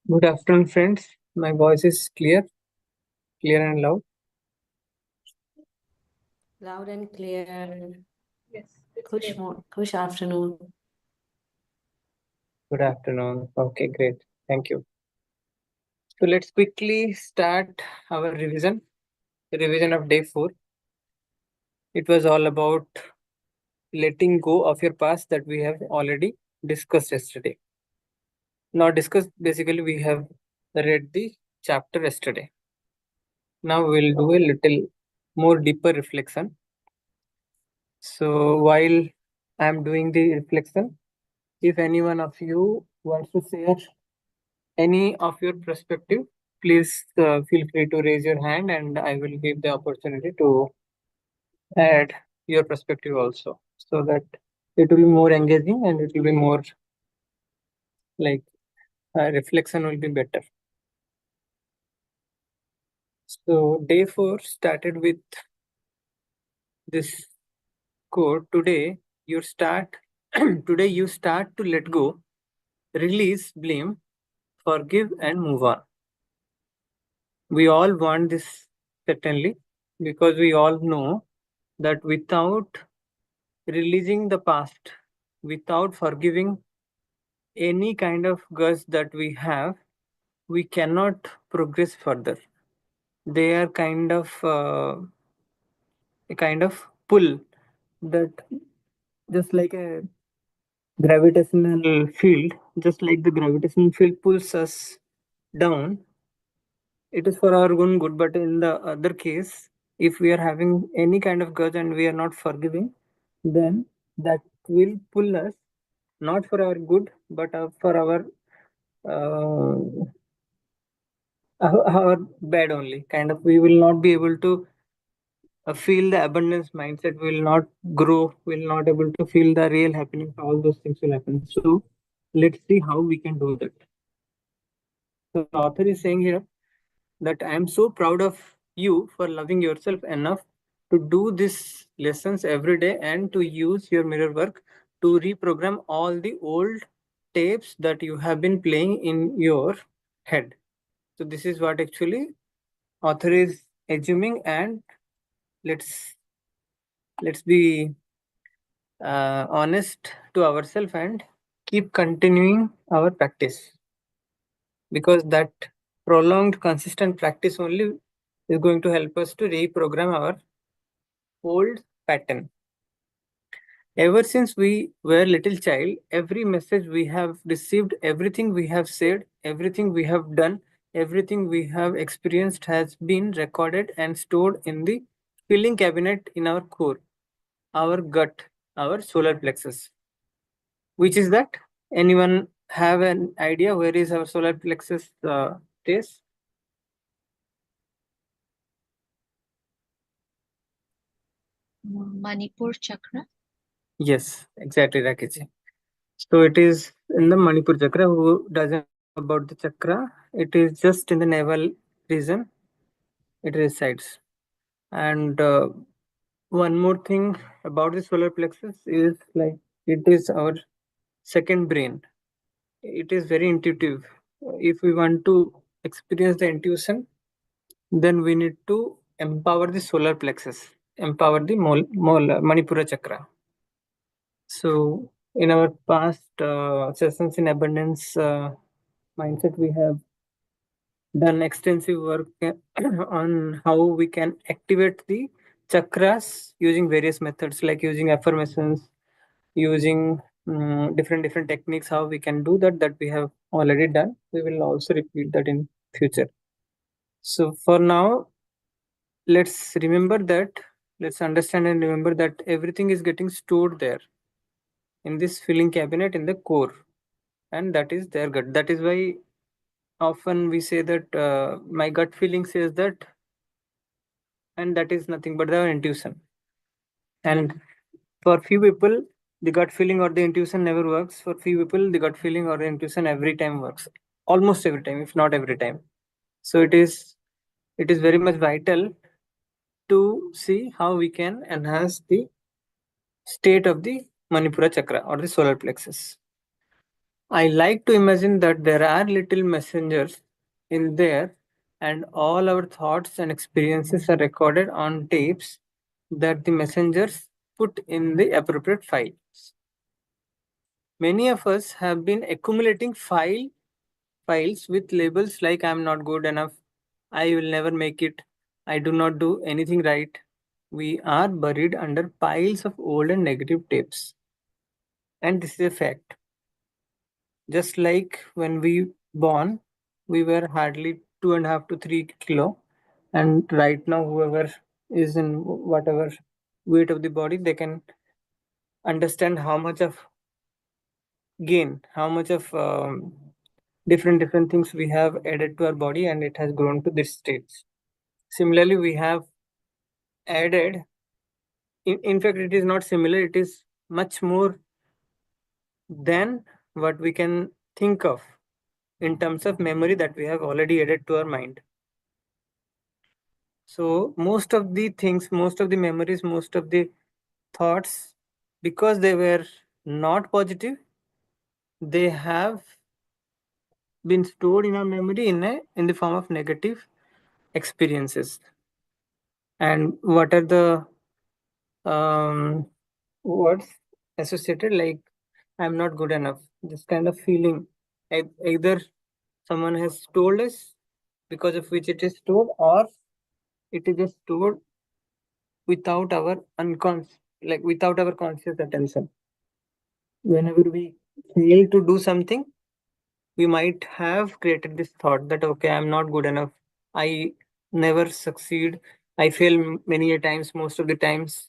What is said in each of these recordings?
Good afternoon, friends. My voice is clear and loud. Loud and clear. Good afternoon. Good afternoon. Okay, great. Thank you. So let's quickly start our revision of day 4. It was all about letting go of your past that we have already discussed yesterday. Not discussed, basically, we have read the chapter yesterday. Now we'll do a little more deeper reflection. So while I'm doing the reflection, if any one of you wants to share any of your perspective, please feel free to raise your hand and I will give the opportunity to add your perspective also so that it will be more engaging and it will be more like reflection will be better. So day 4 started with this quote. Today you start to let go, release blame, forgive and move on. We all want this, certainly, because we all know that without releasing the past, without forgiving any kind of grudge that we have, we cannot progress further. They are a kind of pull that, just like a gravitational field, just like the gravitational field pulls us down, it is for our own good. But in the other case, if we are having any kind of grudge and we are not forgiving, then that will pull us not for our good, but for uh, our bad only. Kind of, we will not be able to feel the abundance mindset. Will not grow. Will not able to feel the real happiness. All those things will happen. So let's see how we can do that. So the author is saying here that I am so proud of you for loving yourself enough to do these lessons every day and to use your mirror work to reprogram all the old tapes that you have been playing in your head. So this is what actually author is assuming, and let's let's be honest to ourselves and keep continuing our practice, because that prolonged consistent practice only is going to help us to reprogram our old pattern. Ever since we were little child, every message we have received, everything we have said, everything we have done, everything we have experienced has been recorded and stored in the filling cabinet in our core, our gut, our solar plexus. Which is that? Anyone have an idea where is our solar plexus stays? Manipur chakra. Yes, exactly, Rakesh. So it is in the Manipur chakra. Who doesn't know about the chakra? It is just in the navel region. It resides. And one more thing about the solar plexus is like it is our second brain. It is very intuitive. If we want to experience the intuition, then we need to empower the solar plexus, empower the Manipura chakra. So, in our past sessions in abundance mindset, we have done extensive work on how we can activate the chakras using various methods, like using affirmations, using different techniques. How we can do that we have already done. We will also repeat that in future. So for now, let's remember that. Let's understand and remember that everything is getting stored there in this filling cabinet in the core, and that is their gut. That is why often we say that my gut feeling says that, and that is nothing but the intuition. And for few people, the gut feeling or the intuition never works. For few people, the gut feeling or the intuition every time works, almost every time, if not every time. So it is very much vital to see how we can enhance the state of the Manipura chakra or the solar plexus. I like to imagine that there are little messengers in there, and all our thoughts and experiences are recorded on tapes that the messengers put in the appropriate files. Many of us have been accumulating files with labels like I'm not good enough, I will never make it, I do not do anything right. We are buried under piles of old and negative tapes. And this is a fact. Just like when we born, we were hardly 2.5 to 3 kilo, and right now whoever is in whatever weight of the body, they can understand how much of gain, how much of different things we have added to our body, and it has grown to this stage. Similarly, we have added. In fact, it is not similar. It is much more than what we can think of in terms of memory that we have already added to our mind. So most of the things, most of the memories, most of the thoughts, because they were not positive, they have been stored in our memory in the form of negative experiences. And what are the um, words associated? Like, I'm not good enough. This kind of feeling, either someone has told us because of which it is stored, or it is just stored without our unconscious, like without our conscious attention. Whenever we fail to do something, we might have created this thought that, okay, I'm not good enough, I never succeed, I fail many a times, most of the times.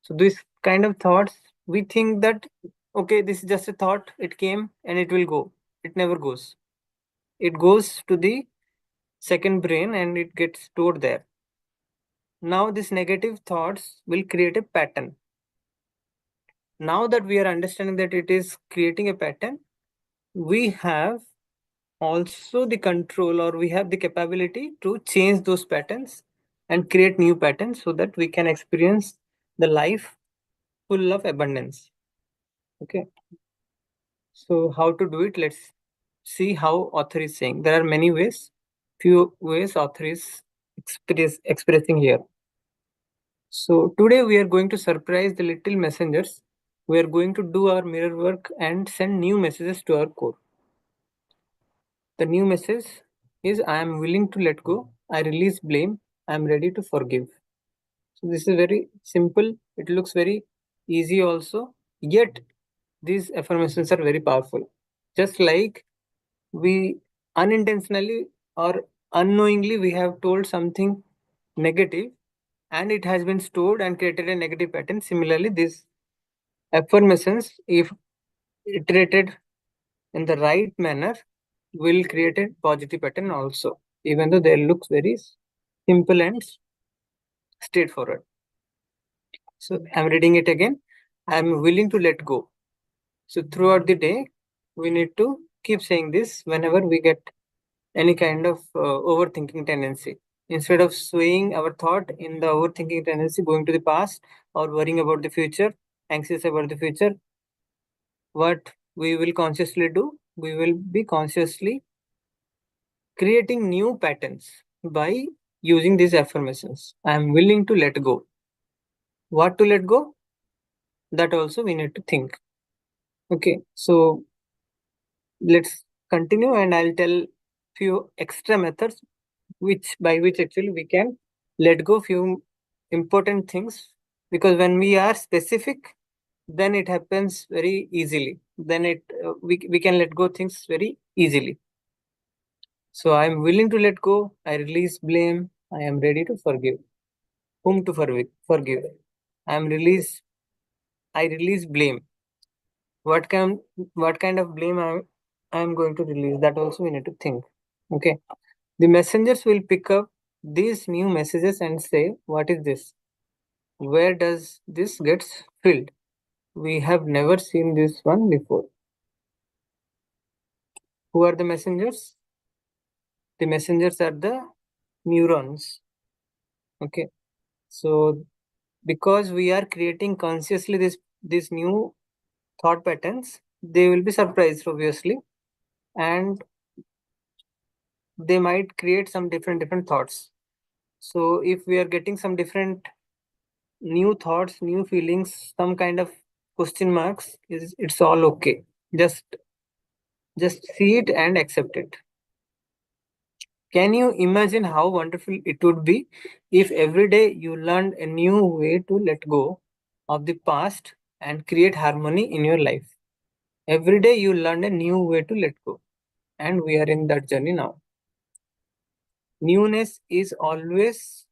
So this kind of thoughts, we think that, okay, this is just a thought, it came and it will go. It never goes. It goes to the second brain and it gets stored there. Now these negative thoughts will create a pattern. Now that we are understanding that it is creating a pattern, we have also the control, or we have the capability to change those patterns and create new patterns so that we can experience the life full of abundance. Okay. So how to do it? Let's see how author is saying. There are many ways. Few ways author is expressing here. So today we are going to surprise the little messengers. We are going to do our mirror work and send new messages to our core. The new message is, I am willing to let go. I release blame. I am ready to forgive. So this is very simple. It looks very easy also. Yet these affirmations are very powerful. Just like we unintentionally or unknowingly we have told something negative and it has been stored and created a negative pattern. Similarly, these affirmations, if iterated in the right manner, will create a positive pattern also, even though they look very simple and straightforward. So I'm reading it again. I'm willing to let go. So throughout the day, we need to keep saying this whenever we get any kind of overthinking tendency. Instead of swaying our thought in the overthinking tendency, going to the past or worrying about the future, anxious about the future, what we will consciously do, we will be consciously creating new patterns by using these affirmations. I am willing to let go. What to let go? That also we need to think. Okay, so let's continue and I'll tell few extra methods which by which actually we can let go few important things, because when we are specific, then it happens very easily, then we can let go things very easily. So I am willing to let go, I release blame, I am ready to forgive. Whom to forgive? I am release I release blame. What kind of blame I am going to release? That also we need to think. Okay. The messengers will pick up these new messages and say, what is this? Where does this gets filled? We have never seen this one before. Who are the messengers? The messengers are the neurons. Okay. So because we are creating consciously this these new thought patterns, they will be surprised, obviously, and they might create some different thoughts. So if we are getting some different new thoughts, new feelings, some kind of question marks, is it's all okay. Just just see it and accept it. Can you imagine how wonderful it would be if every day you learned a new way to let go of the past and create harmony in your life? Every day you learn a new way to let go, and we are in that journey now. Newness is always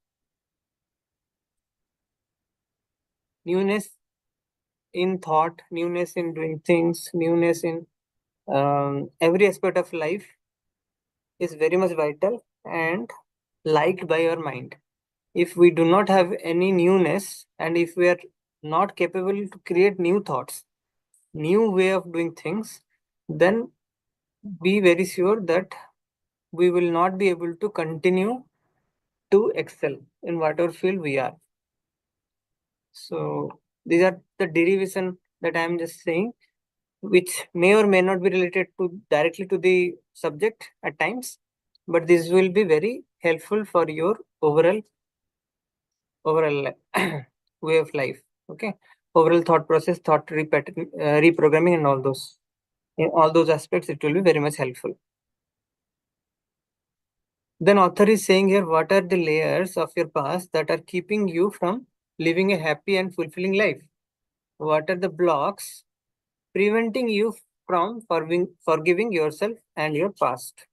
newness in thought, newness in doing things, newness in every aspect of life is very much vital and liked by your mind. If we do not have any newness, and if we are not capable to create new thoughts, new way of doing things, then be very sure that we will not be able to continue to excel in whatever field we are. So these are the derivation that I am just saying, which may or may not be related to directly to the subject at times, but this will be very helpful for your overall way of life. Okay, overall thought process, reprogramming, and all those. In all those aspects, it will be very much helpful. Then author is saying here, what are the layers of your past that are keeping you from living a happy and fulfilling life? What are the blocks preventing you from forgiving yourself and your past?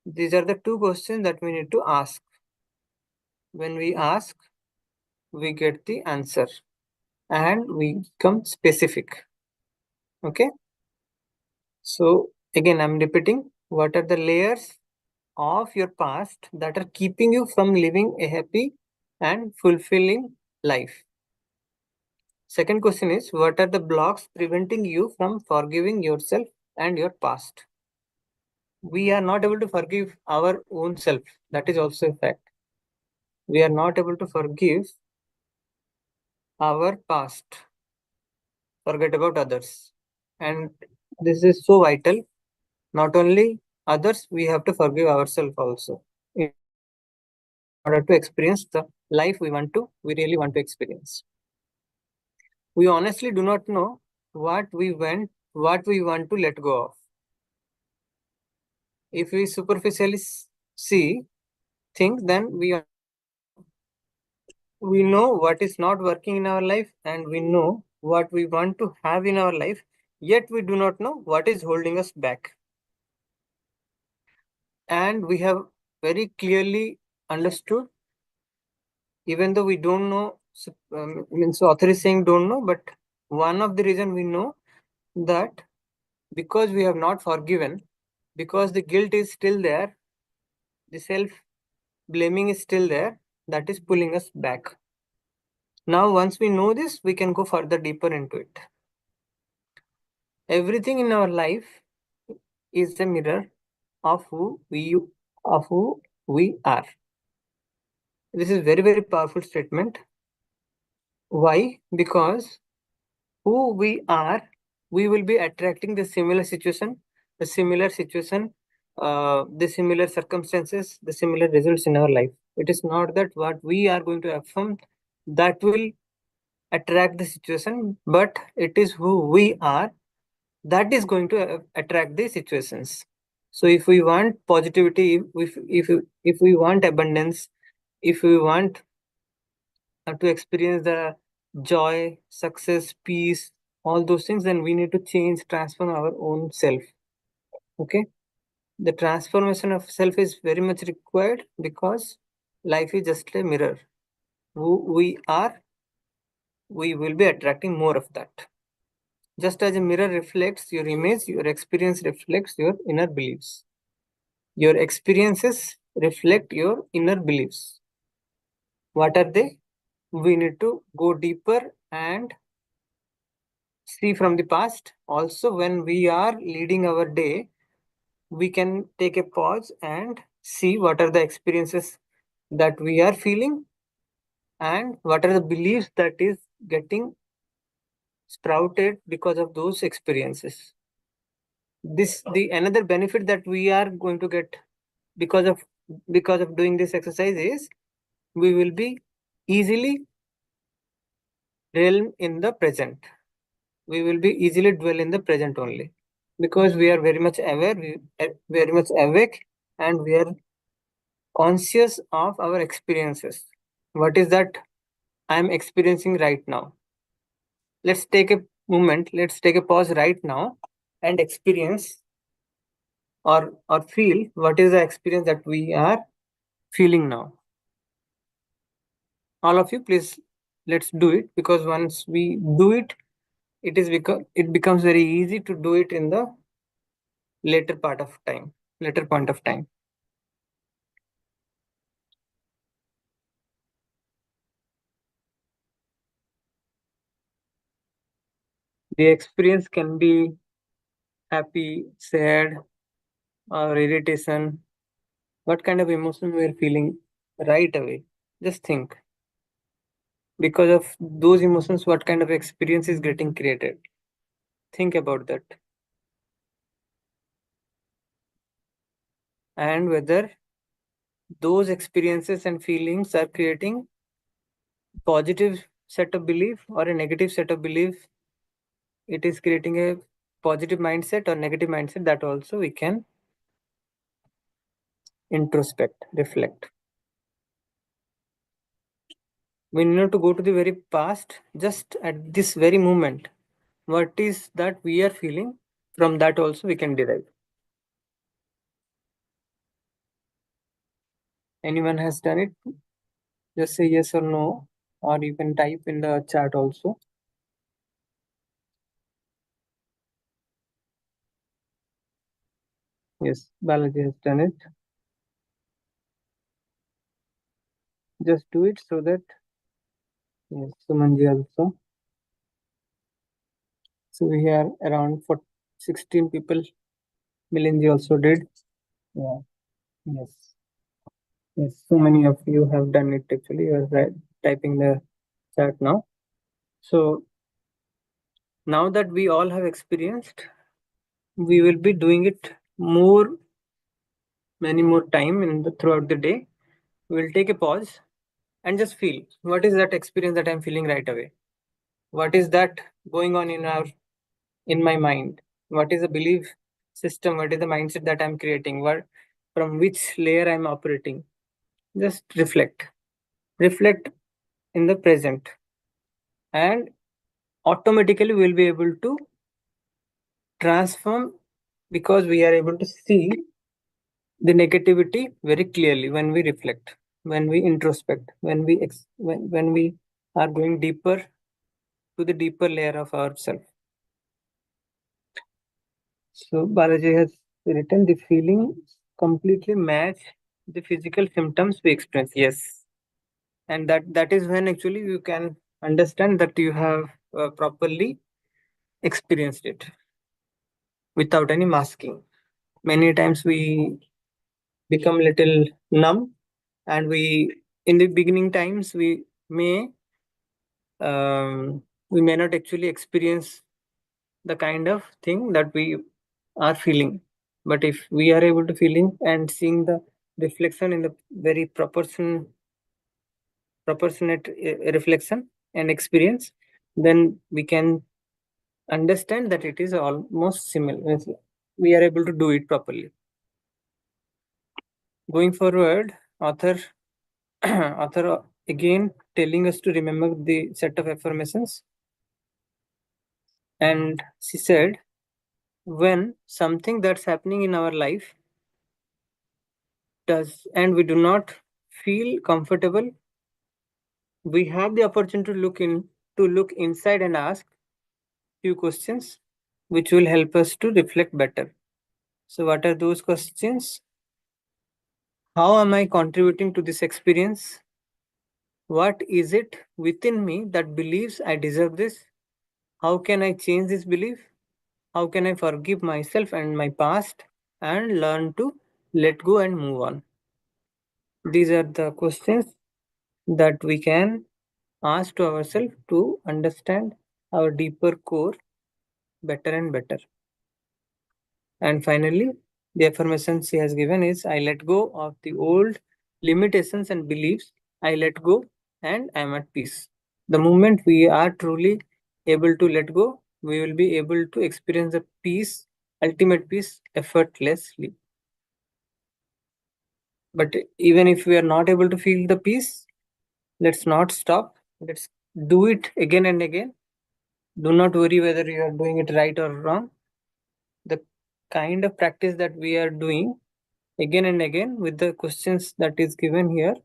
These are the two questions that we need to ask. When we ask, we get the answer and we become specific. Okay. So again, I'm repeating, what are the layers of your past that are keeping you from living a happy and fulfilling life? Second question is, what are the blocks preventing you from forgiving yourself and your past? We are not able to forgive our own self. That is also a fact. We are not able to forgive our past. Forget about others. And this is so vital. Not only others, we have to forgive ourselves also in order to experience the life we really want to experience. We honestly do not know what we want to let go of. If we superficially see things, then we honestly don't know. We know what is not working in our life, and we know what we want to have in our life, yet we do not know what is holding us back. And we have very clearly understood, even though we don't know, means author is saying don't know, but one of the reason we know that because we have not forgiven, because the guilt is still there, the self blaming is still there, that is pulling us back. Now, once we know this, we can go further deeper into it. Everything in our life is a mirror of who we are. This is very powerful statement. Why? Because who we are, we will be attracting the similar situation, the similar circumstances, the similar results in our life. It is not that what we are going to affirm that will attract the situation, but it is who we are that is going to attract the situations. So if we want positivity, if we want abundance, if we want to experience the joy, success, peace, all those things, then we need to change, transform our own self. Okay. The transformation of self is very much required because life is just a mirror. Who we are, we will be attracting more of that. Just as a mirror reflects your image, your experience reflects your inner beliefs. Your experiences reflect your inner beliefs. What are they? We need to go deeper and see from the past. Also, when we are leading our day, we can take a pause and see what are the experiences that we are feeling and what are the beliefs that is getting sprouted because of those experiences. this the another benefit that we are going to get because of doing this exercise is we will be easily realm in the present. We will be easily dwell in the present only because we are very much aware, we are very much awake, and we are conscious of our experiences. What is that I am experiencing right now? Let's take a moment, let's take a pause right now and experience or feel what is the experience that we are feeling now. All of you, please, let's do it, because once we do it, it becomes very easy to do it in the later point of time. The experience can be happy, sad, or irritation. What kind of emotion we are feeling right away? Just think. Because of those emotions, what kind of experience is getting created? Think about that. And whether those experiences and feelings are creating positive set of belief or a negative set of belief, it is creating a positive mindset or negative mindset, that also we can introspect, reflect. We need to go to the very past, just at this very moment. What is that we are feeling? From that also we can derive. Anyone has done it? Just say yes or no, or you can type in the chat also. Yes, Balaji has done it. Just do it so that, yes, Sumanji also. So we are around 16 people. Milinji also did. Yeah. Yes. Yes. So many of you have done it actually. You are typing the chat now. So now that we all have experienced, we will be doing it many more time throughout the day. We will take a pause and just feel what is that experience that I'm feeling right away. What is that going on in my mind? What is the belief system? What is the mindset that I'm creating? What from which layer I'm operating? Just reflect. Reflect in the present, and automatically we'll be able to transform, because we are able to see the negativity very clearly when we reflect, when we introspect, when we are going deeper to the deeper layer of ourselves. So Balaji has written the feelings completely match the physical symptoms we experience. Yes, and that is when actually you can understand that you have properly experienced it without any masking. Many times we become little numb, and we in the beginning times we may not actually experience the kind of thing that we are feeling, but if we are able to feeling and seeing the reflection in the very proportionate reflection and experience, then we can understand that it is almost similar. We are able to do it properly. Going forward, author again telling us to remember the set of affirmations, and she said, when something that's happening in our life does and we do not feel comfortable, we have the opportunity to look inside and ask few questions which will help us to reflect better. So what are those questions? How am I contributing to this experience? What is it within me that believes I deserve this? How can I change this belief? How can I forgive myself and my past and learn to let go and move on? These are the questions that we can ask to ourselves to understand our deeper core better and better. And finally, the affirmation she has given is, I let go of the old limitations and beliefs. I let go and I am at peace. The moment we are truly able to let go, we will be able to experience the peace, ultimate peace, effortlessly. But even if we are not able to feel the peace, let's not stop. Let's do it again and again. Do not worry whether you are doing it right or wrong. The kind of practice that we are doing again and again with the questions that is given here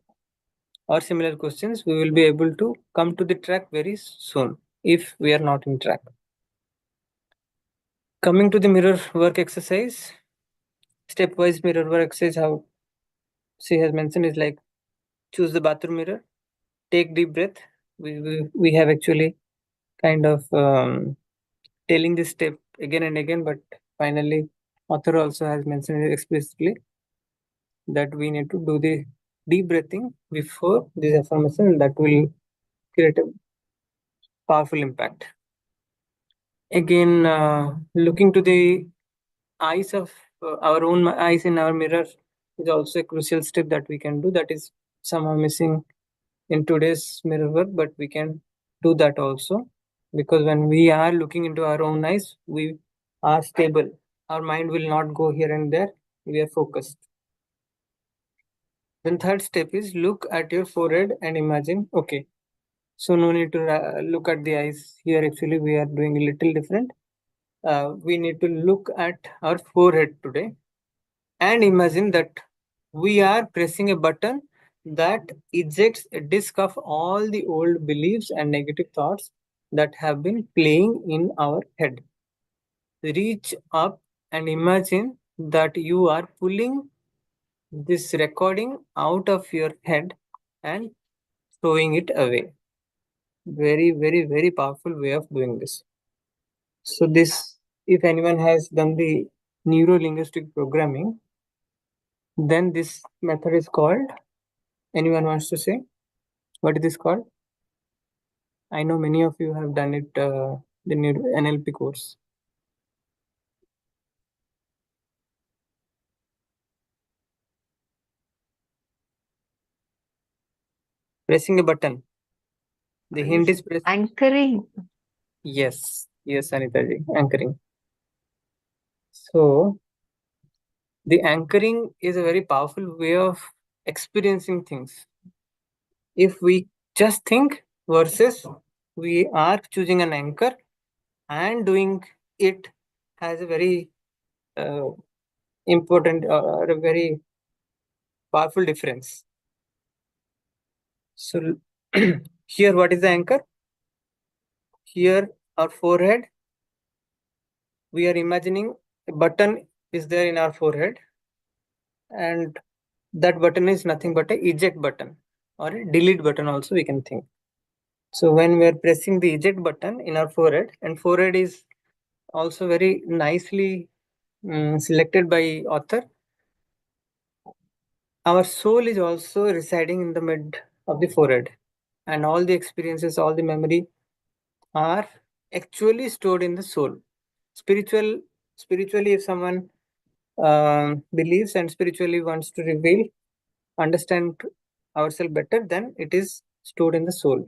or similar questions, we will be able to come to the track very soon if we are not in track. Coming to the mirror work exercise, stepwise mirror work exercise, how she has mentioned is like, choose the bathroom mirror, take deep breath. We have actually kind of telling this step again and again, but finally author also has mentioned it explicitly that we need to do the deep breathing before this affirmation, that will create a powerful impact. Again, looking to the eyes of our own eyes in our mirror is also a crucial step that we can do. That is somehow missing in today's mirror work, but we can do that also, because when we are looking into our own eyes, we are stable. Our mind will not go here and there. We are focused. Then third step is look at your forehead and imagine. Okay, so no need to look at the eyes here. Actually, we are doing a little different. We need to look at our forehead today and imagine that we are pressing a button that ejects a disk of all the old beliefs and negative thoughts that have been playing in our head. Reach up and imagine that you are pulling this recording out of your head and throwing it away. Very, very, very powerful way of doing this. So, this, if anyone has done the neuro linguistic programming, then this method is called, anyone wants to say what is this called? I know many of you have done it, the NLP course. Pressing a button. The hint is press. Anchoring. Yes, yes, Anita ji, anchoring. So the anchoring is a very powerful way of experiencing things. If we just think versus we are choosing an anchor and doing it, has a very uh, important or a very powerful difference. So here, what is the anchor? Here, our forehead, we are imagining a button is there in our forehead, and that button is nothing but a eject button or a delete button also, we can think. So when we are pressing the eject button in our forehead, and forehead is also very nicely selected by author, our soul is also residing in the mid of the forehead, and all the experiences, all the memory are actually stored in the soul. Spiritually, if someone believes and spiritually wants to reveal, understand ourselves better, then it is stored in the soul.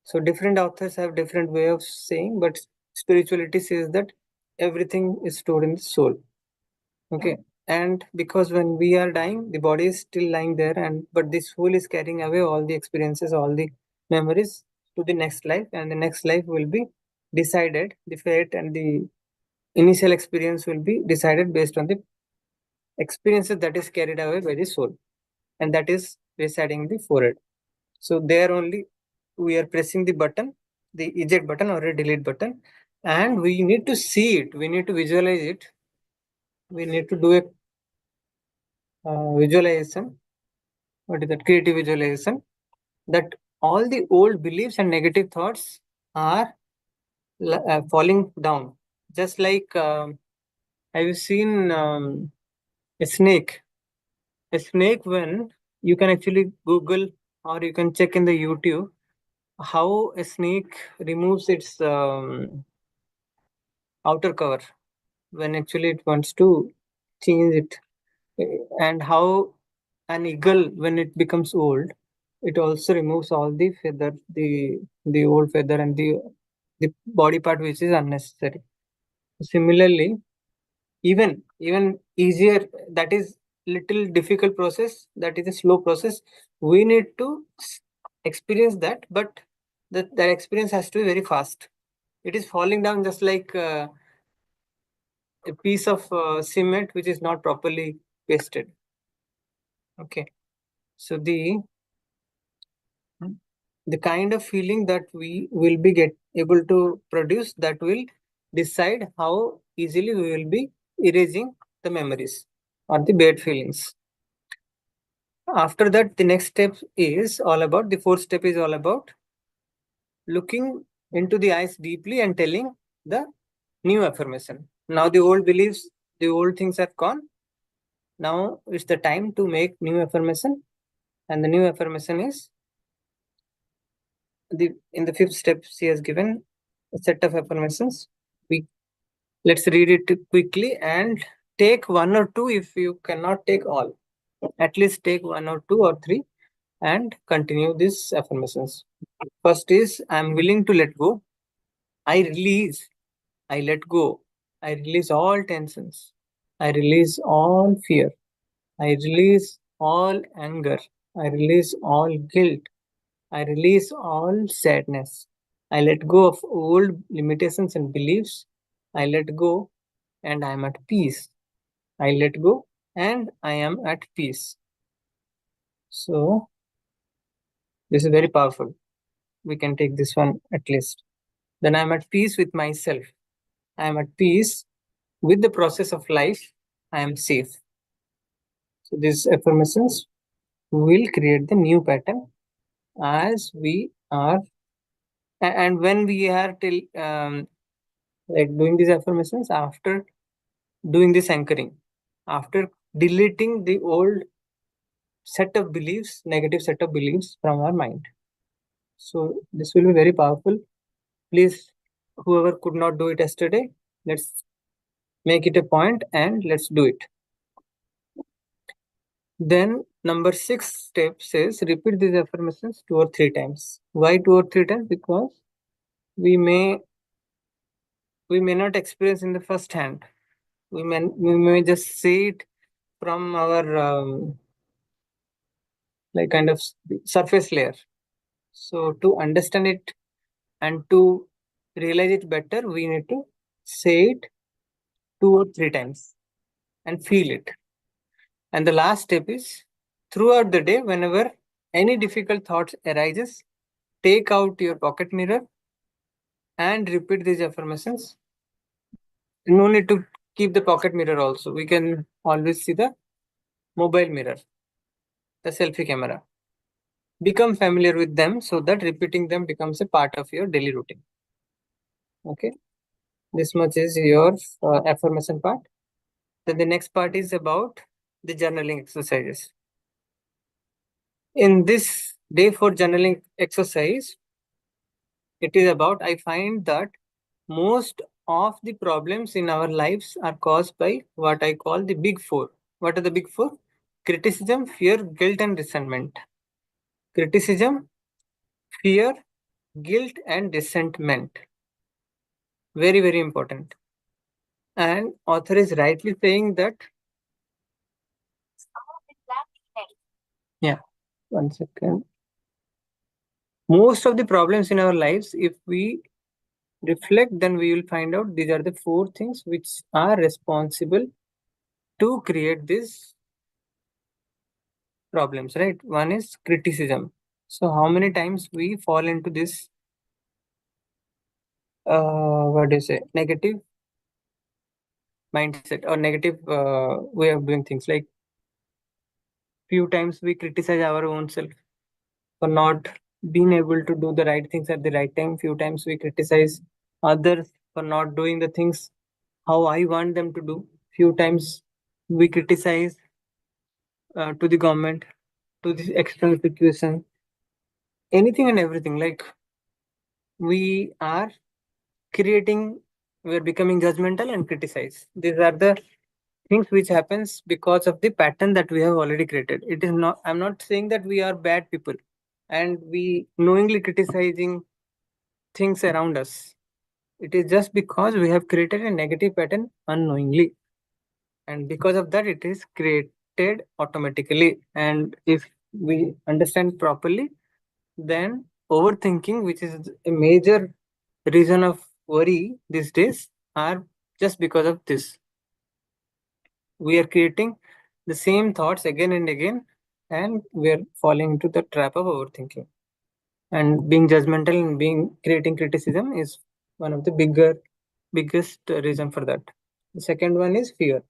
So different authors have different way of saying, but spirituality says that everything is stored in the soul. Okay. And because when we are dying, the body is still lying there, and but the soul is carrying away all the experiences, all the memories to the next life, and the next life will be decided. The fate and the initial experience will be decided based on the experiences that is carried away by the soul, and that is residing in the forehead. So there only we are pressing the button, the eject button or a delete button, and we need to see it. We need to visualize it. We need to do a visualization. What is that? Creative visualization. That all the old beliefs and negative thoughts are falling down. Just like have you seen a snake? A snake, when you can actually Google or you can check in the YouTube how a snake removes its outer cover. when actually it wants to change it. And how an eagle, when it becomes old, it also removes all the feather, the old feather and the body part which is unnecessary. Similarly, even easier, that is little difficult process, that is a slow process, we need to experience that, but that experience has to be very fast. It is falling down just like a piece of cement which is not properly pasted. Okay, so the kind of feeling that we will be get able to produce, that will decide how easily we will be erasing the memories or the bad feelings. After that, the next step is all about, the fourth step is all about looking into the eyes deeply and telling the new affirmation. Now the old beliefs, the old things are gone. Now it's the time to make new affirmation, and the new affirmation is the in the fifth step she has given a set of affirmations. We Let's read it quickly and take one or two. If you cannot take all, at least take one or two or three and continue these affirmations. First is, I'm willing to let go. I release. I let go. I release all tensions. I release all fear. I release all anger. I release all guilt. I release all sadness. I let go of old limitations and beliefs. I let go and I am at peace. I let go and I am at peace. So, this is very powerful. We can take this one at least. Then I am at peace with myself. I am at peace with the process of life. I am safe. So, these affirmations will create the new pattern as we are. And when we are like doing these affirmations, after doing this anchoring, after deleting the old set of beliefs, negative set of beliefs from our mind. So this will be very powerful. Please, whoever could not do it yesterday, let's make it a point and let's do it. Then number six step says repeat these affirmations 2 or 3 times. Why 2 or 3 times? Because we may we may not experience in the first hand. We may just say it from our like kind of surface layer. So to understand it and to realize it better, we need to say it 2 or 3 times and feel it. And the last step is, throughout the day, whenever any difficult thoughts arises, take out your pocket mirror and repeat these affirmations. No need to keep the pocket mirror also. We can always see the mobile mirror, the selfie camera. Become familiar with them so that repeating them becomes a part of your daily routine. Okay, this much is your affirmation part. Then the next part is about the journaling exercises. In this day for journaling exercise, it is about, I find that most of the problems in our lives are caused by what I call the big four. What are the big four? Criticism, fear, guilt, and resentment. Criticism, fear, guilt, and resentment. Very, very important. And author is rightly saying that. Yeah, 1 second. Most of the problems in our lives, if we reflect, then we will find out these are the four things which are responsible to create these problems, right? One is criticism. So how many times we fall into this what do you say, negative mindset or negative way of doing things. Like few times we criticize our own self for not being able to do the right things at the right time. Few times we criticize others for not doing the things how I want them to do. Few times we criticize to the government, to the external situation, anything and everything. Like we are creating We are becoming judgmental and criticize. These are the things which happens because of the pattern that we have already created. It is not, I'm not saying that we are bad people and we knowingly criticizing things around us. It is just because we have created a negative pattern unknowingly, and because of that it is created automatically. And if we understand properly, then overthinking, which is a major reason of worry these days, are just because of this. We are creating the same thoughts again and again, and we are falling into the trap of overthinking. And being judgmental and being creating criticism is one of the biggest reason for that. The second one is fear.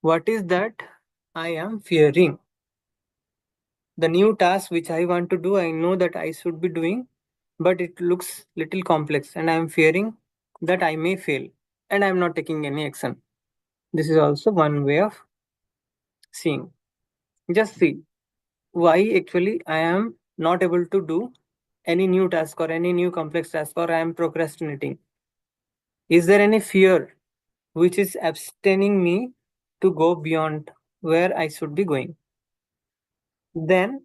What is that I am fearing? The new task which I want to do, I know that I should be doing, but it looks little complex and I am fearing that I may fail and I am not taking any action. This is also one way of seeing. Just see why actually I am not able to do any new task or any new complex task, or I am procrastinating. Is there any fear which is abstaining me to go beyond where I should be going? Then,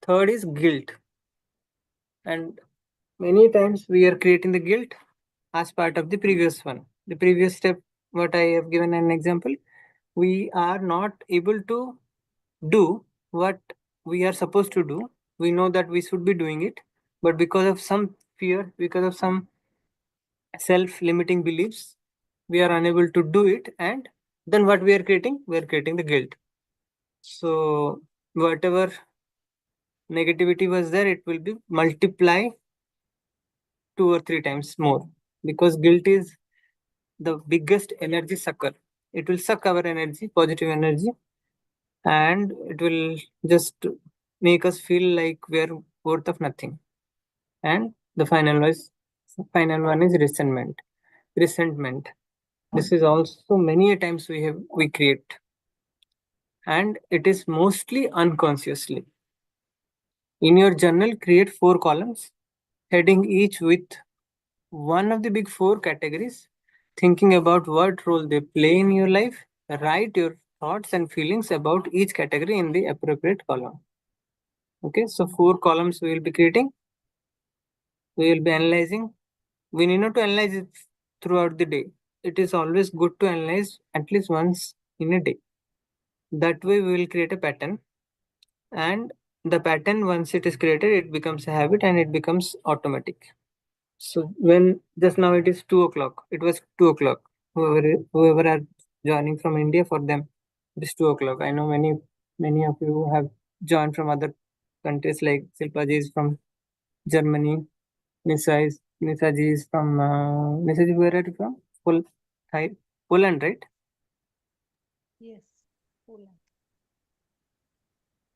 third is guilt. And many times we are creating the guilt as part of the previous one. The previous step, what I have given an example, we are not able to do what we are supposed to do. We know that we should be doing it, but because of some fear, because of some self limiting beliefs, we are unable to do it. And then what we are creating? We are creating the guilt. So, whatever negativity was there, it will be multiply two or three times more, because guilt is the biggest energy sucker. It will suck our energy, positive energy, and it will just make us feel like we are worth of nothing. And the final one is resentment. Resentment. This is also many a times we create, and it is mostly unconsciously. In your journal, create 4 columns, heading each with one of the big 4 categories, thinking about what role they play in your life. Write your thoughts and feelings about each category in the appropriate column. Okay, so 4 columns we will be creating, we will be analyzing. We need not to analyze it throughout the day. It is always good to analyze at least once in a day. That way, we will create a pattern, and the pattern, once it is created, it becomes a habit and it becomes automatic. So when just now it is 2 o'clock, it was 2 o'clock. Whoever are joining from India, for them it is 2 o'clock. I know many of you have joined from other countries, like Silpaji is from Germany, Nisaji is from Nisaji, where are you from? Thai, Poland, right? Yes. Poland.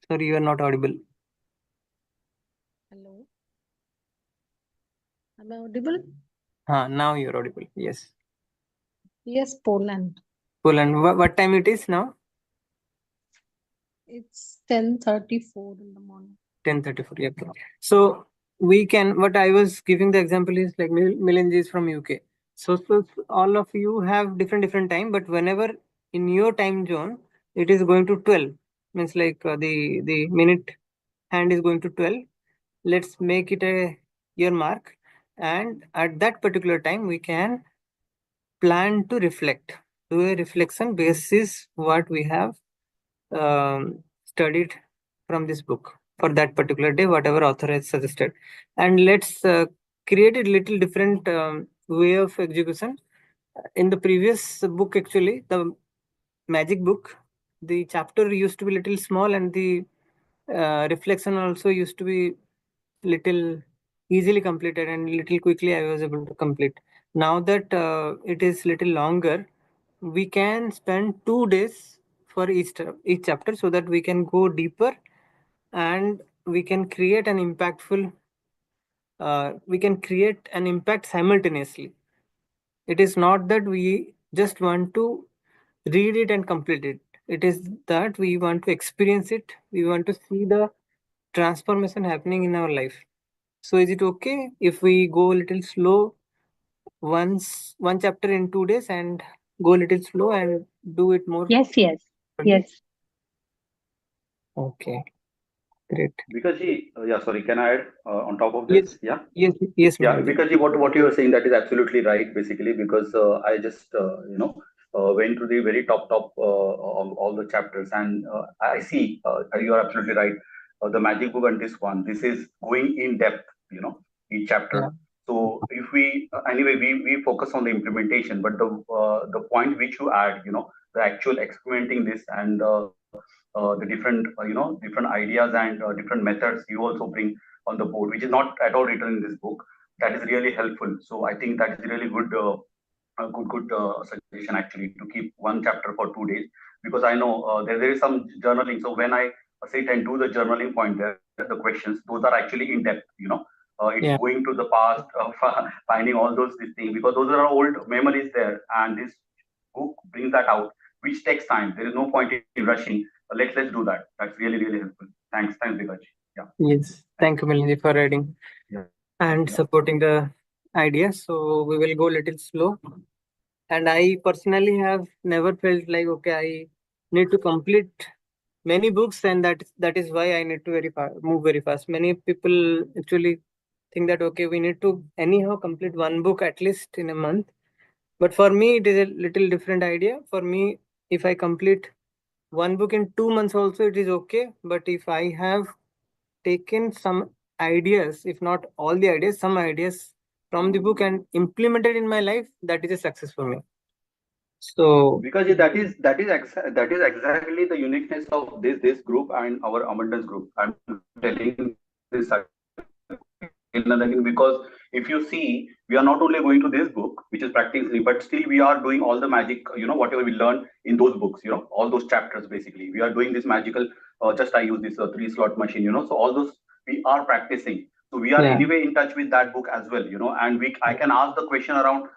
Sorry, you are not audible. Hello. Am I audible? Now you are audible. Yes, Yes, Poland. Poland. What time it is now? It's 10:34 in the morning. 10:34. Yeah. Okay. So we can. What I was giving the example is like Milanji is from UK. So all of you have different time, but whenever in your time zone it is going to 12, means like the minute hand is going to 12. Let's make it a year mark, and at that particular time we can plan to reflect, do a reflection basis what we have studied from this book for that particular day, whatever author has suggested. And let's create a little different way of execution. In the previous book, actually, the magic book, the chapter used to be little small, and the reflection also used to be little easily completed and little quickly I was able to complete. Now that it is little longer, we can spend 2 days for each chapter, so that we can go deeper and we can create an impact simultaneously. It is not that we just want to read it and complete it. It is that we want to experience it. We want to see the transformation happening in our life. So is it okay if we go a little slow one chapter in 2 days and go little slow and do it more Yes, yes, slowly? yes. Okay, great. Because yeah, sorry, can I add on top of Yes, this? Yeah. yes, yes, Yeah, Milanji. because what you are saying, that is absolutely right. Basically, because I just went to the very top all the chapters, and I see you are absolutely right. The magic book and this is going in depth. Each Yeah, chapter. So if we anyway we focus on the implementation, but the point which you add, the actual experimenting this and the different different ideas and different methods you also bring on the board, which is not at all written in this book. That is really helpful. So I think that is really good, good suggestion actually, to keep one chapter for 2 days, because I know there is some journaling. So when I sit and do the journaling point there, the questions, those are actually in depth. It's yeah, going to the past of finding all those these things, because those are old memories there, and this book brings that out, which takes time. There is no point in rushing. Let's do that. That's really helpful. Thanks, Bikaji. Yeah, yes. thanks. Thank you, Milanji, for adding Yeah, and yeah. supporting the idea. So we will go little slow. And I personally have never felt like, okay, I need to complete many books, and that is why I need to move very fast. Many people actually think that, okay, we need to anyhow complete one book at least in a month. But for me, it is a little different idea. For me, if I complete one book in 2 months also, it is okay. But if I have taken some ideas, if not all the ideas, some ideas from the book and implemented in my life, that is a success for me. So Because yeah, that is exactly the uniqueness of this group and our abundance group. I'm telling this again and again, because if you see, we are not only going to this book, which is practicing, but still we are doing all the magic, whatever we learn in those books, all those chapters basically. We are doing this magical. Just I use this 3 slot machine, so all those we are practicing. So we are anyway in touch with yeah, that book as well, and I can ask the question around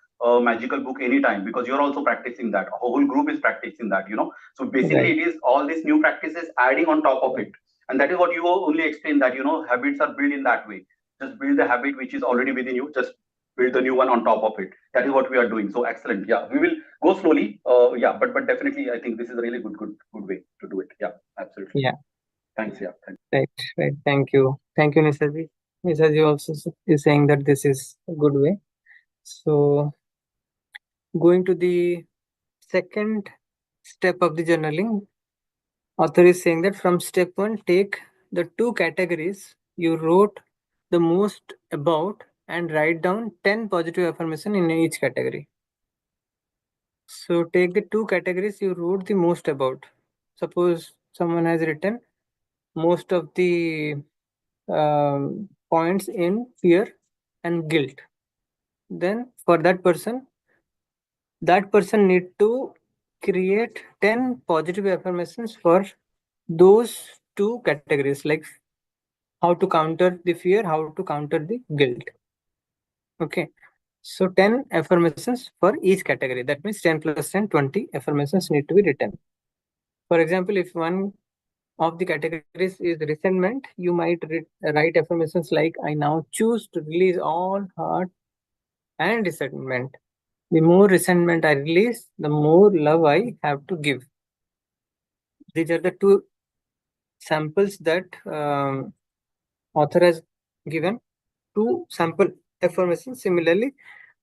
magical book anytime, because you're also practicing that. A whole group is practicing that. So basically, it right. is all these new practices adding on top of it, and that is what you only explain, that habits are built in that way. Just build the habit which is already within you. Just build the new one on top of it. That is what we are doing. So excellent. Yeah, we will go slowly. Yeah, but definitely, I think this is a really good way to do it. Yeah, absolutely. Yeah, Thanks. Yeah, thanks. right, right. Thank you. Thank you, Nisaji. Nisaji also is saying that this is a good way. So going to the second step of the journaling, author is saying that from step one, take the two categories you wrote the most about and write down 10 positive affirmation in each category. So take the two categories you wrote the most about. Suppose someone has written most of the points in fear and guilt. Then for that person need to create 10 positive affirmations for those two categories, like how to counter the fear, how to counter the guilt. Okay. So 10 affirmations for each category. That means 10 plus 10, 20 affirmations need to be written. For example, if one of the categories is resentment, you might write affirmations like, I now choose to release all hurt and resentment. The more resentment I release, the more love I have to give. These are the two samples that author has given. Two sample affirmations. Similarly,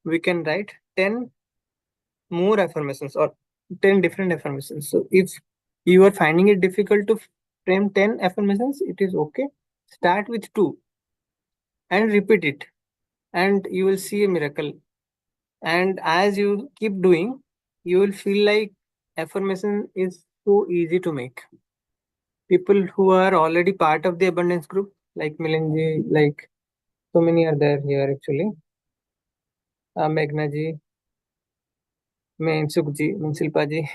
we can write 10 more affirmations or 10 different affirmations. So if you are finding it difficult to frame 10 affirmations, it is okay. Start with two and repeat it, and you will see a miracle. And as you keep doing, you will feel like affirmation is so easy to make. People who are already part of the abundance group, like Milinji, like so many are there here actually. Meghna ji, Sukh ji, Shilpa ji.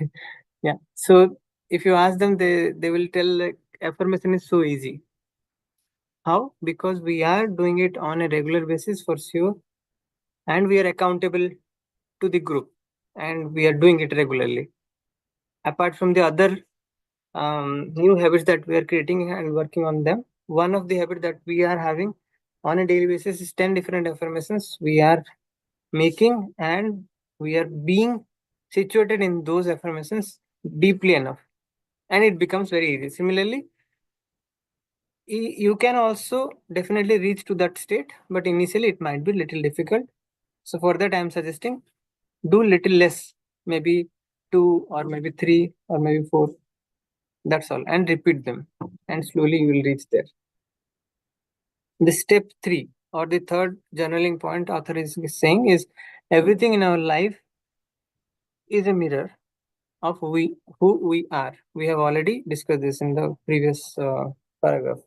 Yeah. So if you ask them, they will tell like affirmation is so easy. How? Because we are doing it on a regular basis for sure, and we are accountable to the group, and we are doing it regularly. Apart from the other new habits that we are creating and working on them, one of the habit that we are having on a daily basis is 10 different affirmations we are making, and we are being situated in those affirmations deeply enough, and it becomes very easy. Similarly, you can also definitely reach to that state, but initially it might be little difficult. So for that, I'm suggesting do little less, maybe two or maybe three or maybe four. That's all, and repeat them, and slowly you will reach there. The step three or the third journaling point author is saying is everything in our life is a mirror of who we are. We have already discussed this in the previous paragraph.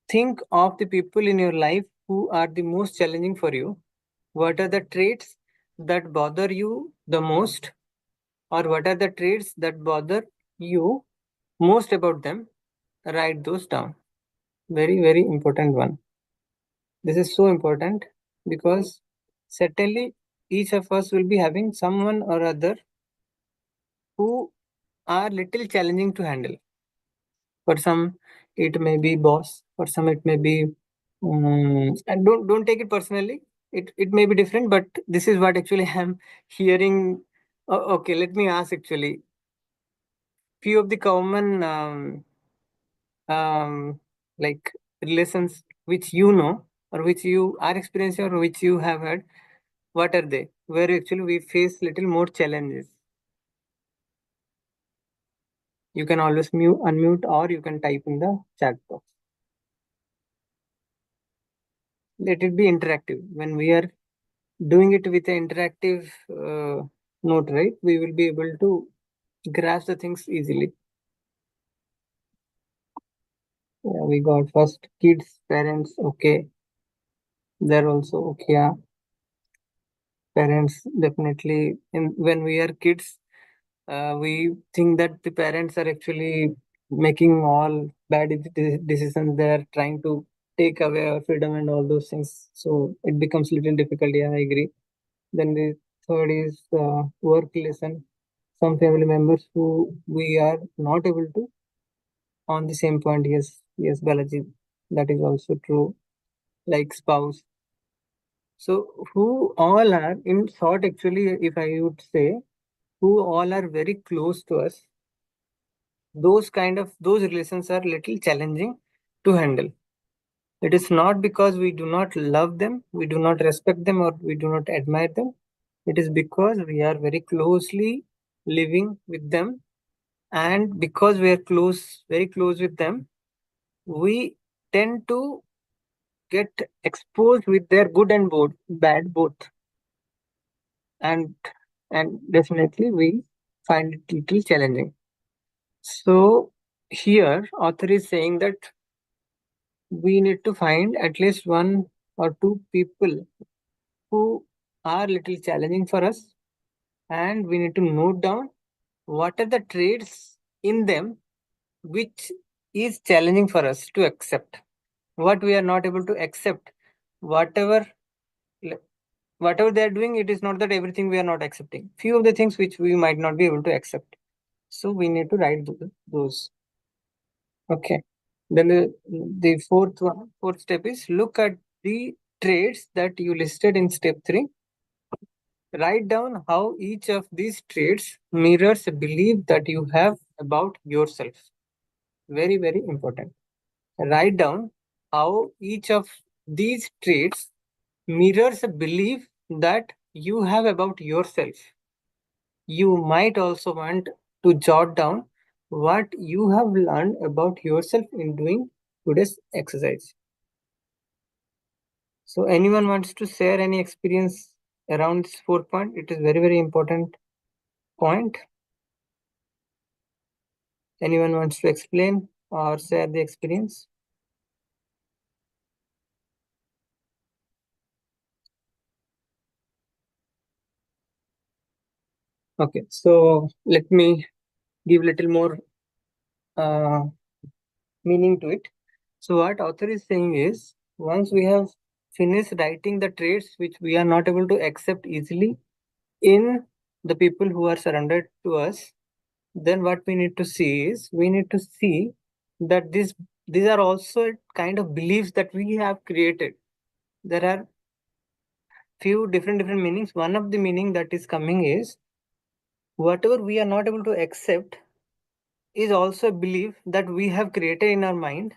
Think of the people in your life who are the most challenging for you. What are the traits that bother you the most, or what are the traits that bother you most about them? Write those down. Very, very important one. This is so important because certainly each of us will be having someone or other who are little challenging to handle. For some, it may be boss. For some, it may be. And don't take it personally. It may be different, but this is what actually I'm hearing. Okay, let me ask actually. Few of the common um, like relations which you know or which you are experiencing or which you have had. What are they? Where actually we face little more challenges. You can always unmute, or you can type in the chat box. Let it be interactive. When we are doing it with an interactive note, right, we will be able to grasp the things easily. Yeah, we got first kids, parents, okay. They're also okay. Yeah. Parents definitely. When we are kids, we think that the parents are actually making all bad decisions. They are trying to take away our freedom and all those things. So it becomes little difficult. Yeah, I agree. Then the third is work lesson. Some family members who we are not able to on the same point. Yes, yes, Balaji, that is also true. Like spouse. So who all are in short, actually, if I would say, who all are very close to us. Those relations are little challenging to handle. It is not because we do not love them, we do not respect them, or we do not admire them. It is because we are very closely living with them, and because we are very close with them, we tend to get exposed with their good and bad both, and definitely we find it little challenging. So here, author is saying that we need to find at least one or two people who are little challenging for us, and we need to note down what are the traits in them which is challenging for us to accept, what we are not able to accept. Whatever whatever they are doing, it is not that everything we are not accepting. Few of the things which we might not be able to accept, so we need to write those. Okay. Then the fourth step is look at the traits that you listed in step 3. Write down how each of these traits mirrors a belief that you have about yourself. Very, very important. Write down how each of these traits mirrors a belief that you have about yourself. You might also want to jot down what you have learned about yourself in doing today's exercise. So, anyone wants to share any experience around this 4 point? It is very, very important point. Anyone wants to explain or share the experience? Okay, so let me give little more uh, meaning to it. So what author is saying is, once we have finished writing the traits which we are not able to accept easily in the people who are surrounded to us, then what we need to see is we need to see that these are also kind of beliefs that we have created. There are few different meanings. One of the meaning that is coming is whatever we are not able to accept is also a belief that we have created in our mind,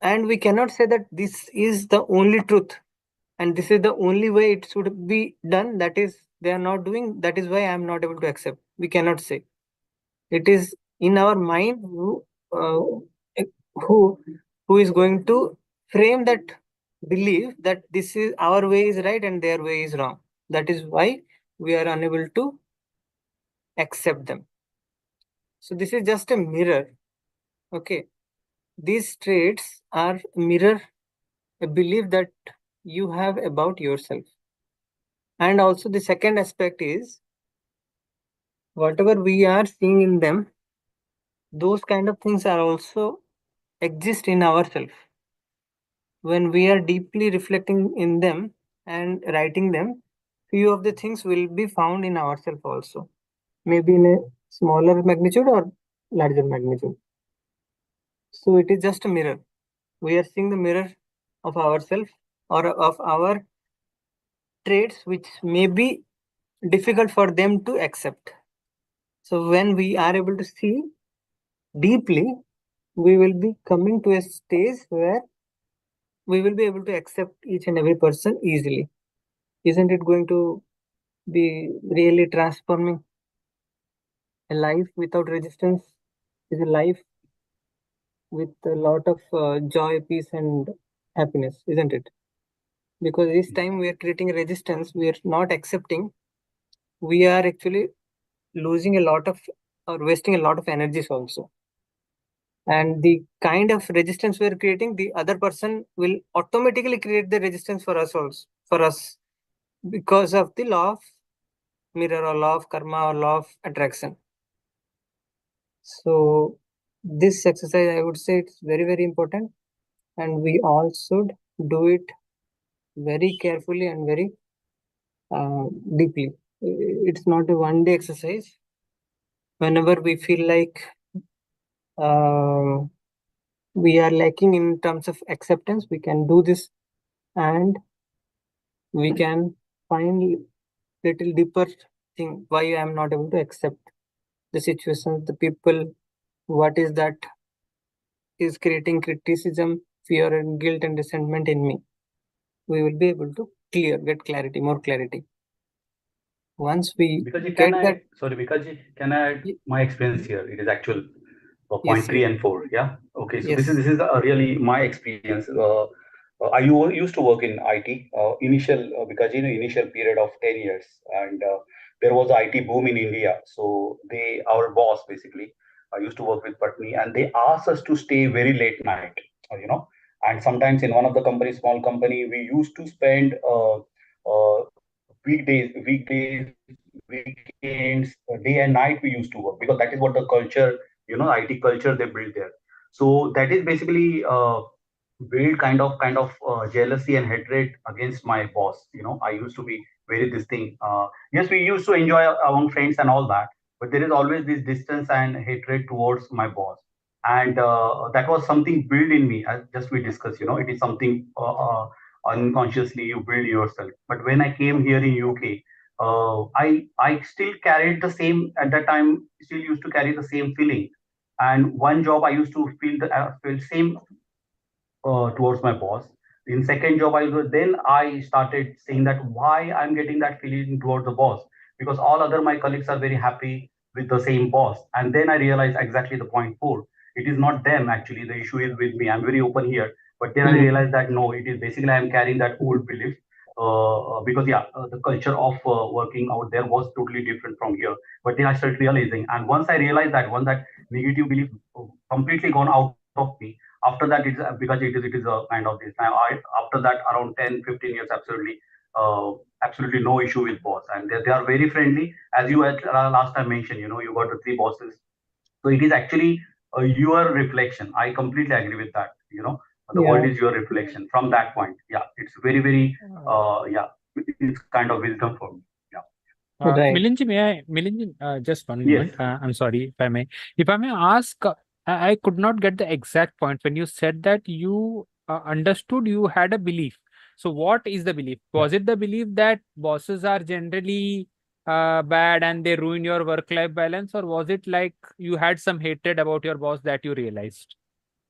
and we cannot say that this is the only truth and this is the only way it should be done. That is, they are not doing. That is why I am not able to accept. We cannot say. It is in our mind who who is going to frame that belief that this is our way is right and their way is wrong. That is why we are unable to accept them. So this is just a mirror. Okay, these traits are mirror a belief that you have about yourself. And also the second aspect is whatever we are seeing in them, those kind of things are also exist in ourselves. When we are deeply reflecting in them and writing them, few of the things will be found in ourselves also, maybe in a smaller magnitude or larger magnitude. So it is just a mirror. We are seeing the mirror of ourselves or of our traits which may be difficult for them to accept. So when we are able to see deeply, we will be coming to a stage where we will be able to accept each and every person easily. Isn't it going to be really transforming? A life without resistance is a life with a lot of joy, peace, and happiness, isn't it? Because each time we are creating resistance, we are not accepting, we are actually losing a lot of or wasting a lot of energies also. And the kind of resistance we are creating, the other person will automatically create the resistance for us also, for us, because of the law of mirror or law of karma or law of attraction. So this exercise, I would say, it's very important, and we all should do it very carefully and very deeply. It's not a one day exercise. Whenever we feel like uh, we are lacking in terms of acceptance, we can do this, and we can find little deeper thing why I am not able to accept the situation, the people, what is that is creating criticism, fear, and guilt and resentment in me. We will be able to get clarity, more clarity. Once we Because get that, because can I add y- my experience here? It is actual point yes, three yes, and four. Yeah. Okay. So yes, this is really my experience. Used to work in IT initial because initial period of 10 years, and there was IT boom in India. So our boss basically used to work with Patni, and they asked us to stay very late night. And sometimes in one of the companies, small company, we used to spend weekdays, weekends, day and night we used to work because that is what the culture, IT culture they built there. So that is basically build kind of jealousy and hatred against my boss. I used to be very this thing. Yes, we used to enjoy among friends and all that, but there is always this distance and hatred towards my boss. And that was something built in me, as just we discussed. It is something unconsciously you build yourself. But when I came here in UK, I still carried the same at that time. Still used to carry the same feeling. And one job I used to feel same towards my boss. In second job, then I started saying that why I'm getting that feeling towards the boss, because all other my colleagues are very happy with the same boss. And then I realized exactly the point four. It is not them actually. The issue is with me. I'm very open here. But then I mm, realized that no, it is basically I'm carrying that old belief. Because the culture of working out there was totally different from here. But then I started realizing, and once I realized that, once that negative belief completely gone out of me, after that it's because it is a kind of this now after that around 10-15 years, absolutely no issue with boss, and they are very friendly, as you had last time mentioned. You got the three bosses, so it is actually your reflection. I completely agree with that. The world yeah, is your reflection. From that point, yeah, it's very Uh, yeah, it's kind of wisdom for me. Yeah. right. Milinji, just one Yes. moment. I'm sorry if I may. If I may ask, I could not get the exact point when you said that you understood you had a belief. So what is the belief? Was it the belief that bosses are generally bad and they ruin your work-life balance, or was it like you had some hatred about your boss that you realized?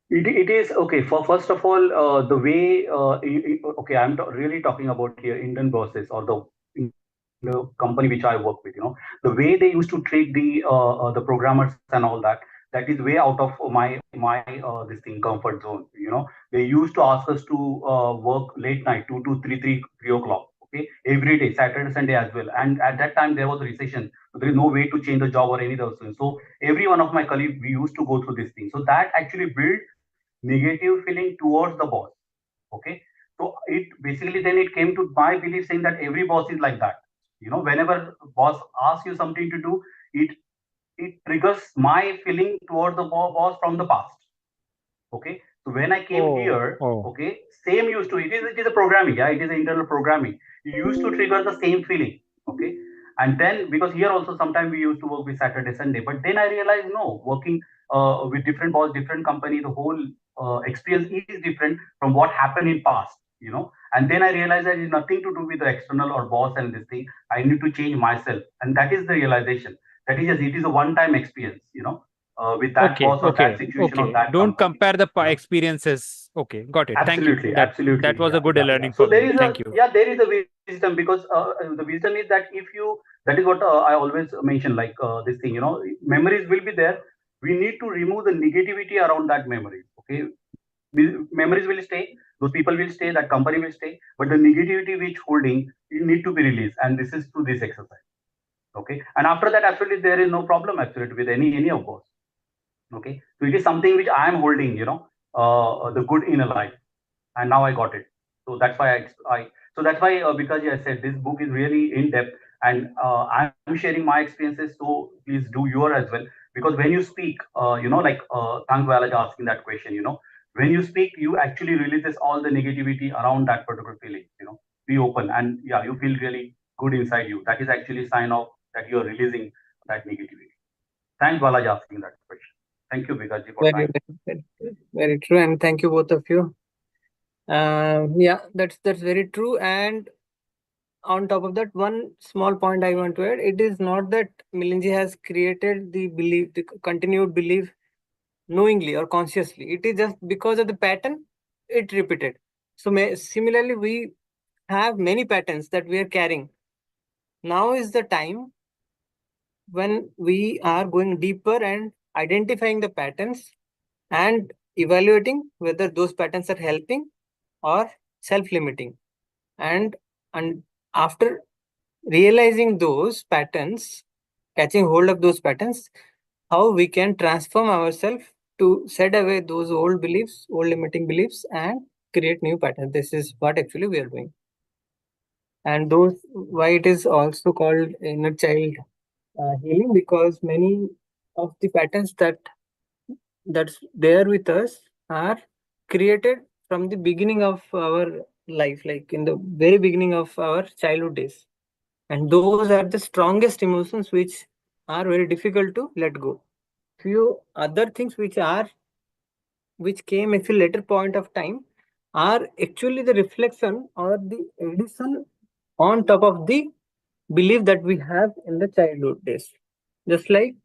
It is okay. For first of all, the way okay, really talking about here Indian bosses or the company which I work with. The way they used to treat the programmers and all that. That is way out of my this thing comfort zone. They used to ask us to work late night, 2 to 3 o'clock. Okay, every day, Saturday, Sunday as well. And at that time there was a recession. So there is no way to change the job or any of those things. So every one of my colleagues, we used to go through this thing. So that actually built negative feeling towards the boss. Okay, so it basically then it came to my belief saying that every boss is like that. Whenever boss asks you something to do, it triggers my feeling towards the boss from the past. Okay, so when I came Oh, here, oh, okay, same used to it is a programming, yeah, it is internal programming. You used to trigger the same feeling. Okay, and then because here also sometimes we used to work with Saturday Sunday, but then I realized no, working with different boss, different company, the whole experience is different from what happened in past. And then I realized that it's nothing to do with the external or boss and this thing. I need to change myself, and that is the realization. That is just it is a one time experience. With that okay, boss or that okay, situation or okay. that Don't company. compare the You know, experiences. Okay, got it. Thank you. absolutely, That absolutely, was a yeah, good yeah, yeah. learning So for there me. is Thank a you. yeah, there is a wisdom because the wisdom is that if you that is what I always mention like this thing. Memories will be there. We need to remove the negativity around that memory. Okay, memories will stay. Those people will stay. That company will stay. But the negativity which holding it need to be released, and this is through this exercise. Okay, and after that, absolutely there is no problem absolutely with any of those. Okay, so it is something which I am holding. The good in a life, and now I got it. So that's why so that's why because I said this book is really in depth, and I'm sharing my experiences. So please do your as well, because when you speak, like thank Balaj asking that question. When you speak, you actually releases all the negativity around that particular feeling. Be open, and yeah, you feel really good inside you. That is actually a sign of that you are releasing that negativity. Thanks, Balaj, asking that question. Thank you, Bikaji, for Very, time. very true, and thank you both of you. Yeah, that's very true. And on top of that, one small point I want to add: it is not that Milinji has created the belief, the continued belief, knowingly or consciously. It is just because of the pattern it repeated. So similarly, we have many patterns that we are carrying. Now is the time when we are going deeper and identifying the patterns and evaluating whether those patterns are helping or self-limiting. And after realizing those patterns, catching hold of those patterns, how we can transform ourselves to set away those old beliefs, old limiting beliefs, and create new patterns. This is what actually we are doing. And those why it is also called inner child healing, because many of the patterns that's there with us are created from the beginning of our life, like in the very beginning of our childhood days. And those are the strongest emotions which are very difficult to let go. Few other things which came at a later point of time are actually the reflection or the addition on top of the belief that we have in the childhood days. Just like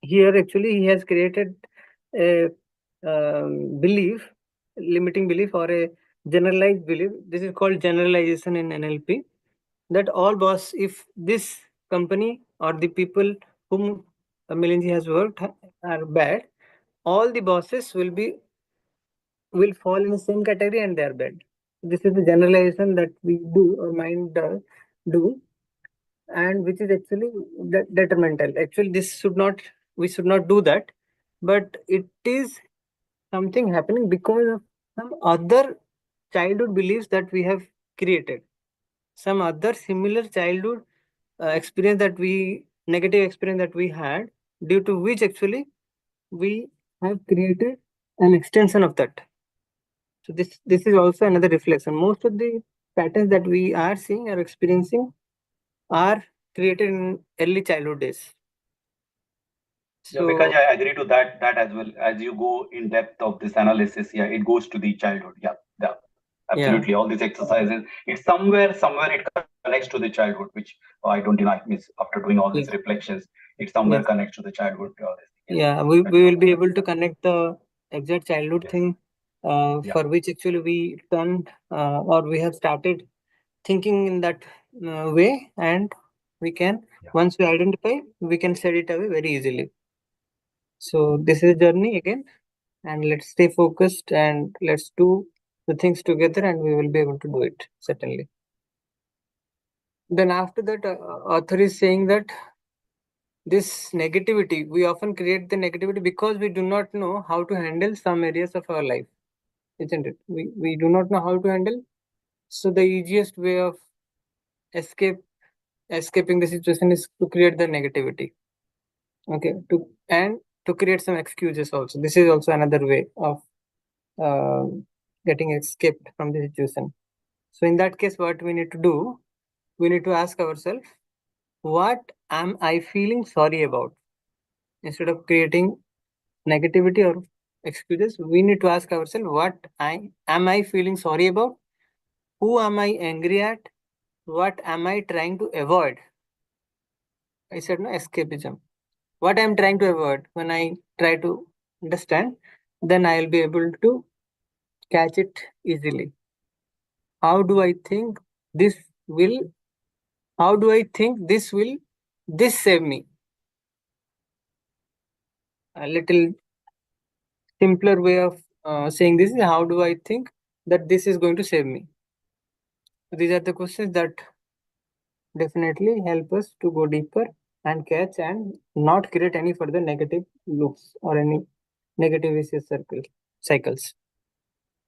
here, actually, he has created a belief, limiting belief, or a generalized belief. This is called generalization in NLP. That all boss, if this company or the people whom Milinji has worked are bad, all the bosses will fall in the same category and they are bad. This is the generalization that we do or mind do, and which is actually detrimental. Actually, this should not we should not do that, but it is something happening because of some other childhood beliefs that we have created, some other similar childhood experience that we negative experience that we had, due to which actually we have created an extension of that. So this is also another reflection. Most of the patterns that we are seeing or experiencing are created in early childhood days. Yeah, because So I agree to that as well. As you go in depth of this analysis, yeah, it goes to the childhood. Yeah, yeah. Absolutely, all these exercises, it's somewhere it connects to the childhood, which I don't deny. Means after doing all these Yes. reflections, it somewhere Yes. connects to the childhood. This thing. Yes, Yeah, that we is will also be there. able to connect the exact childhood Yes. thing Yeah. for which actually we turned or we have started thinking in that way, and we can, Yeah. once we identify, we can set it away very easily. So this is a journey again, and let's stay focused and let's do the things together, and we will be able to do it certainly. Then after that, author is saying that this negativity, we often create the negativity because we do not know how to handle some areas of our life, isn't it? We do not know how to handle. So the easiest way of escape escaping the situation is to create the negativity. Okay, to create some excuses also. This is also another way of uh, getting escaped from the situation. So in that case, what we need to do, we need to ask ourselves, what am I feeling sorry about? Instead of creating negativity or excuses, we need to ask ourselves, what I feeling sorry about? Who am I angry at? What am I trying to avoid? I said no escapism. What I am trying to avoid, when I try to understand, then I will be able to catch it easily. How do I think this will? How do I think this will? This save me. A little simpler way of saying this is, how do I think that this is going to save me? These are the questions that definitely help us to go deeper and catch and not create any further negative loops or any negative vicious cycles.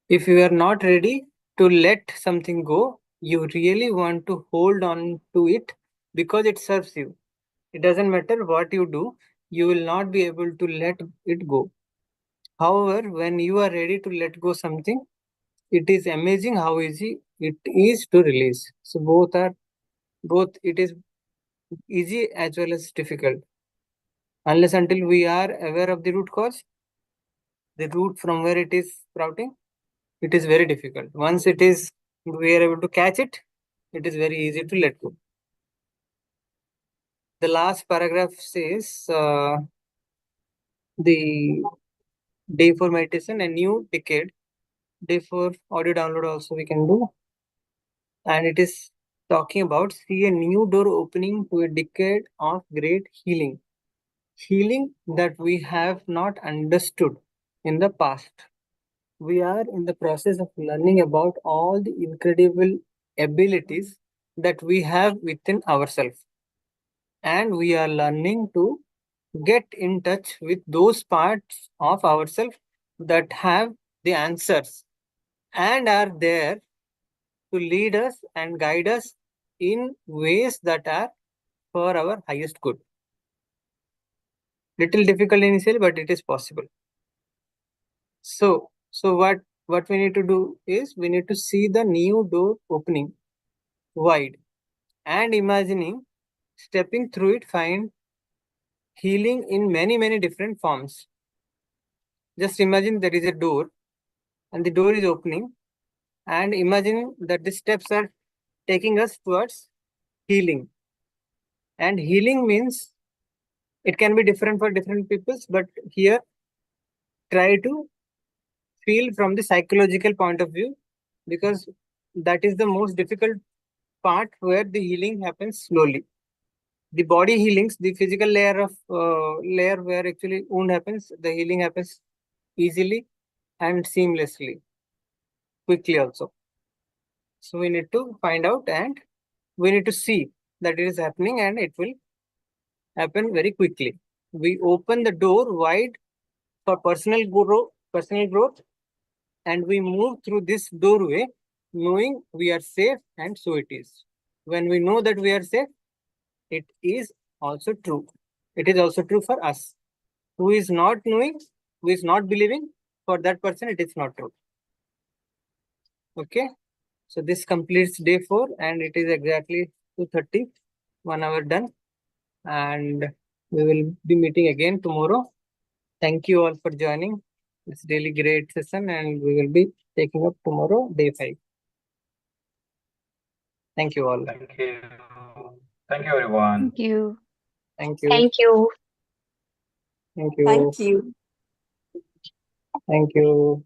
If you are not ready to let something go, you really want to hold on to it because it serves you. It doesn't matter what you do, you will not be able to let it go. However, when you are ready to let go something, it is amazing how easy it is to release. So both it is easy as well as difficult. Unless until we are aware of the root cause, the root from where it is sprouting, it is very difficult. Once we are able to catch it, it is very easy to let go. The last paragraph says the day for meditation, a new decade. Day for audio download also we can do, and it is talking about see a new door opening to a decade of great healing that we have not understood in the past. We are in the process of learning about all the incredible abilities that we have within ourselves. And we are learning to get in touch with those parts of ourselves that have the answers and are there to lead us and guide us in ways that are for our highest good. Little difficult initially, but it is possible. So what we need to do is we need to see the new door opening wide and imagining stepping through it, find healing in many different forms. Just imagine there is a door and the door is opening, and imagine that the steps are taking us towards healing. And healing means it can be different for different peoples, but here try to feel from the psychological point of view, because that is the most difficult part where the healing happens slowly. The body healings, the physical layer where actually wound happens, the healing happens easily and seamlessly, quickly also. So we need to find out and we need to see that it is happening, and it will happen very quickly. We open the door wide for personal growth, and we move through this doorway knowing we are safe, and so it is. When we know that we are safe, it is also true. It is also true for us. Who is not knowing, who is not believing, for that person it is not true. Okay. So this completes day 4, and it is exactly 2:30, 1 hour done. And we will be meeting again tomorrow. Thank you all for joining. It's really great session, and we will be taking up tomorrow day 5. Thank you all. Thank you. Thank you, everyone. Thank you. Thank you. Thank you. Thank you. Thank you. Thank you.